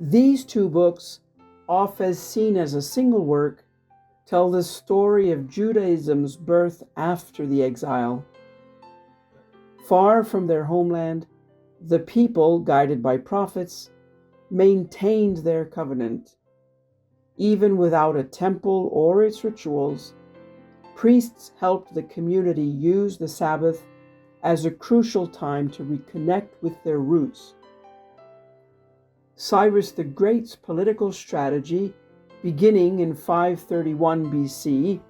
These two books, often seen as a single work, tell the story of Judaism's birth after the exile. Far from their homeland, the people, guided by prophets, maintained their covenant. Even without a temple or its rituals, priests helped the community use the Sabbath as a crucial time to reconnect with their roots. Cyrus the Great's political strategy, beginning in 531 BC,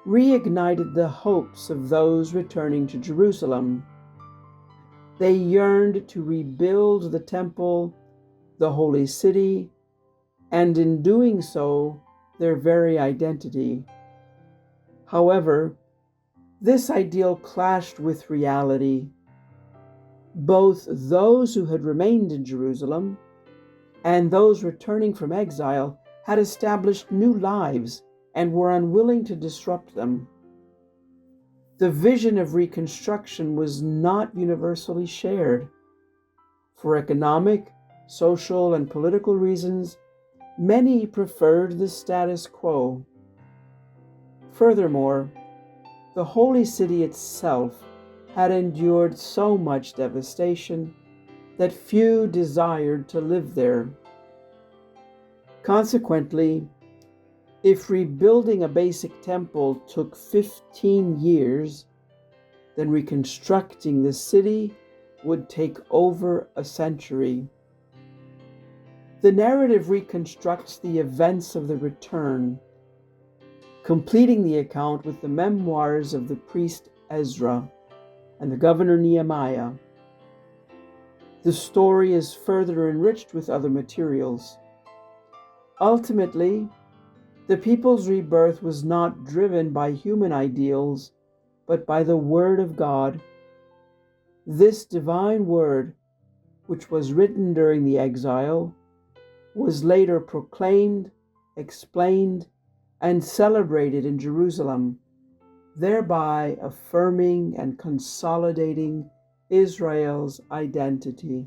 reignited the hopes of those returning to Jerusalem. They yearned to rebuild the temple, the holy city, and in doing so, their very identity. However, this ideal clashed with reality. Both those who had remained in Jerusalem and those returning from exile had established new lives and were unwilling to disrupt them. The vision of reconstruction was not universally shared. For economic, social, and political reasons, many preferred the status quo. Furthermore, the holy city itself had endured so much devastation that few desired to live there. Consequently, if rebuilding a basic temple took 15 years, then reconstructing the city would take over a century. The narrative reconstructs the events of the return, completing the account with the memoirs of the priest Ezra and the governor Nehemiah. The story is further enriched with other materials. Ultimately, the people's rebirth was not driven by human ideals, but by the Word of God. This divine Word, which was written during the exile, was later proclaimed, explained, and celebrated in Jerusalem, thereby affirming and consolidating Israel's identity.